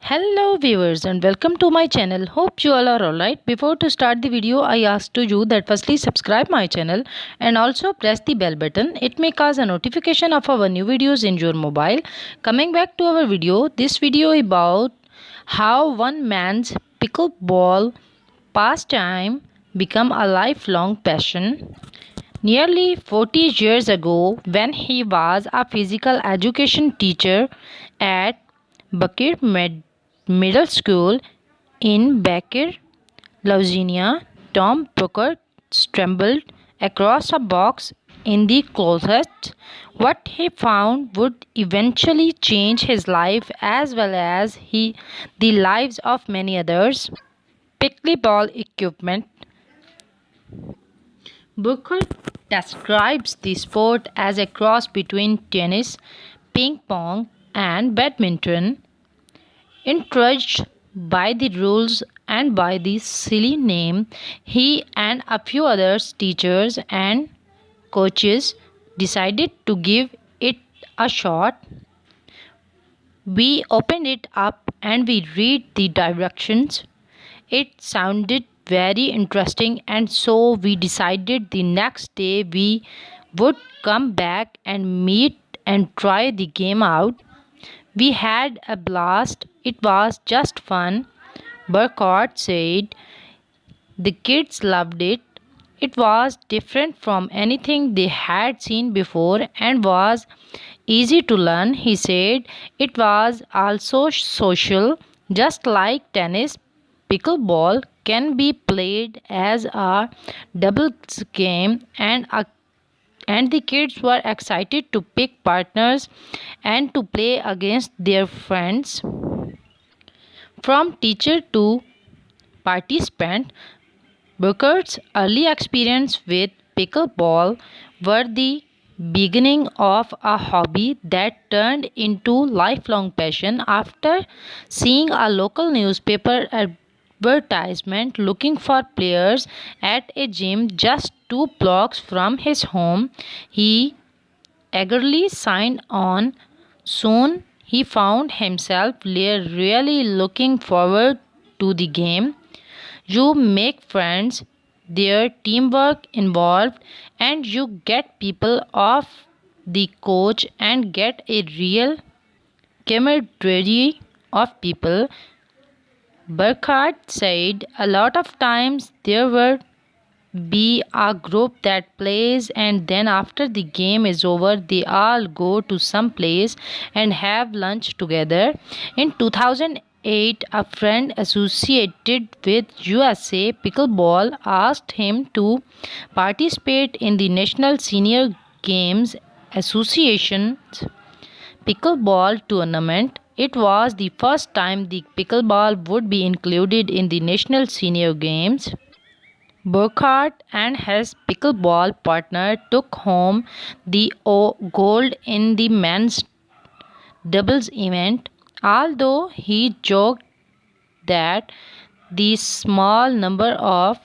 Hello viewers and welcome to my channel. Hope you all are alright. Before to start the video, I ask to you that firstly subscribe my channel and also press the bell button. It may cause a notification of our new videos in your mobile. Coming back to our video, this video about how one man's pickleball pastime become a lifelong passion. Nearly 40 years ago, when he was a physical education teacher at Buckir Middle School in Becker, Louisiana, Tom Booker stumbled across a box in the closet. What he found would eventually change his life as well as the lives of many others. Pickleball equipment. Booker describes the sport as a cross between tennis, ping pong, and badminton. Intrigued by the rules and by the silly name, he and a few other teachers and coaches decided to give it a shot. We opened it up and we read the directions. It sounded very interesting, and so we decided the next day we would come back and meet and try the game out. We had a blast. It was just fun. Burkhardt said the kids loved it. It was different from anything they had seen before and was easy to learn. He said it was also social, just like tennis. Pickleball can be played as a doubles game, and the kids were excited to pick partners and to play against their friends. From teacher to participant, Booker's early experience with pickleball were the beginning of a hobby that turned into lifelong passion. After seeing a local newspaper advertisement looking for players at a gym just 2 blocks from his home, he eagerly signed on. Soon he found himself really looking forward to the game. You make friends, their teamwork involved, and you get people off the coach and get a real camaraderie of people. Burkhardt said a lot of times there were be a group that plays, and then after the game is over they all go to some place and have lunch together. In 2008, a friend associated with USA Pickleball asked him to participate in the National Senior Games Association's pickleball tournament. It was the first time the pickleball would be included in the National Senior Games. Burkhardt and his pickleball partner took home the gold in the men's doubles event, although he joked that the small number of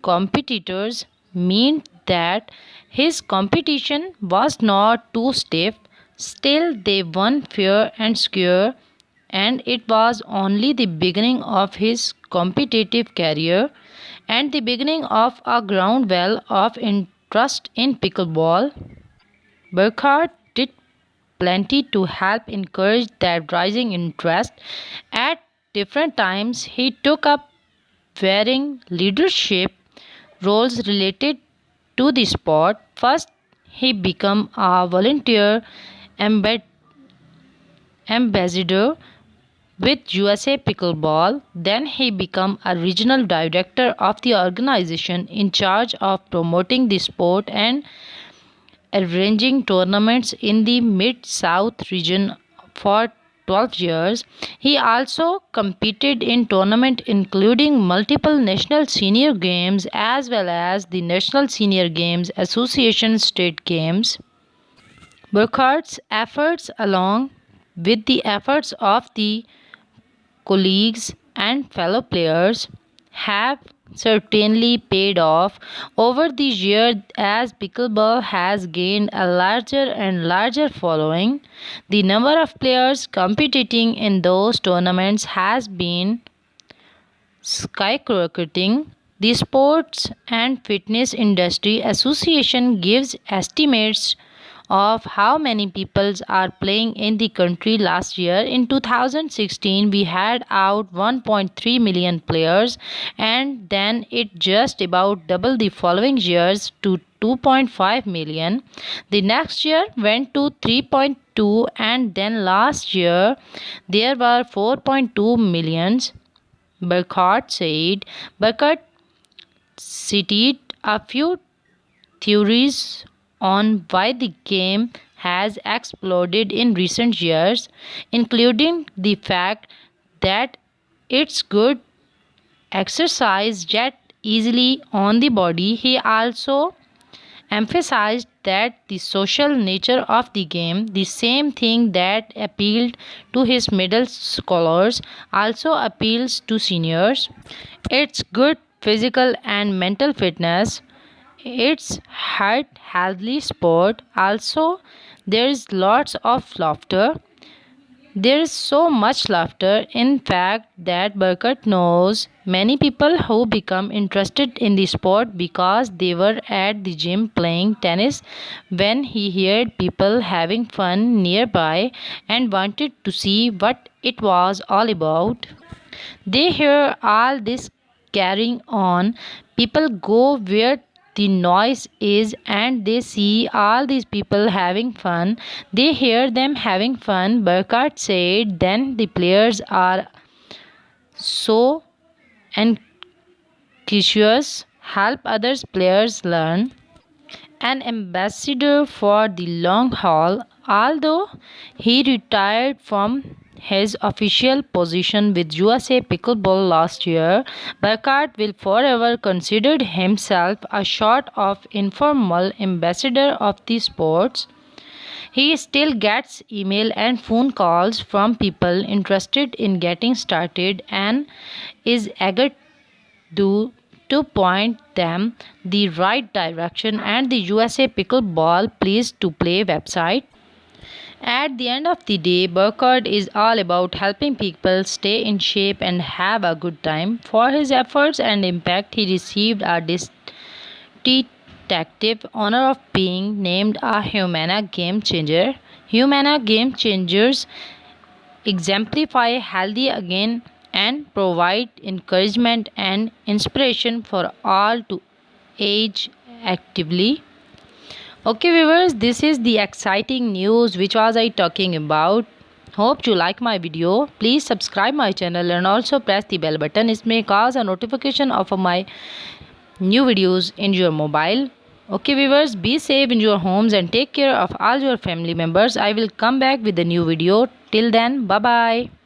competitors meant that his competition was not too stiff. Still, they won fair and square, and it was only the beginning of his competitive career and the beginning of a ground well of interest in pickleball. Burkhardt did plenty to help encourage that rising interest. At different times, he took up varying leadership roles related to the sport. First, he became a volunteer ambassador with USA Pickleball. Then he became a regional director of the organization in charge of promoting the sport and arranging tournaments in the Mid-South region for 12 years. He also competed in tournaments including multiple National Senior Games as well as the National Senior Games Association State Games. Burkhardt's efforts, along with the efforts of the colleagues and fellow players, have certainly paid off over the year as pickleball has gained a larger and larger following. The number of players competing in those tournaments has been skyrocketing. The Sports and Fitness Industry Association gives estimates of how many people are playing in the country last year. In 2016, we had out 1.3 million players, and then it just about doubled the following years to 2.5 million. The next year went to 3.2, and then last year there were 4.2 millions. Burkhardt said. Burkhardt cited a few theories on why the game has exploded in recent years, including the fact that it's good exercise jet easily on the body. He also emphasized that the social nature of the game, the same thing that appealed to his middle scholars, also appeals to seniors. It's good physical and mental fitness. It's heart healthy sport. Also, there's lots of laughter. There is so much laughter, in fact, that Burkett knows many people who become interested in the sport because they were at the gym playing tennis when he heard people having fun nearby and wanted to see what it was all about. They hear all this carrying on. People go where the noise is and they see all these people having fun. They hear them having fun. Burkhardt said then the players are so anxious help others players learn. An ambassador for the long haul, although he retired from his official position with USA Pickleball last year, Burkhardt will forever consider himself a sort of informal ambassador of the sports. He still gets email and phone calls from people interested in getting started and is eager to point them the right direction and the USA Pickleball Please to Play website. At the end of the day, Burkhardt is all about helping people stay in shape and have a good time. For his efforts and impact, he received a distinctive honor of being named a Humana Game Changer. Humana Game Changers exemplify healthy again and provide encouragement and inspiration for all to age actively. Okay viewers, this is the exciting news which was I talking about. Hope you like my video. Please subscribe my channel and also press the bell button. It may cause a notification of my new videos in your mobile. Okay viewers, be safe in your homes and take care of all your family members. I will come back with a new video. Till then, bye bye.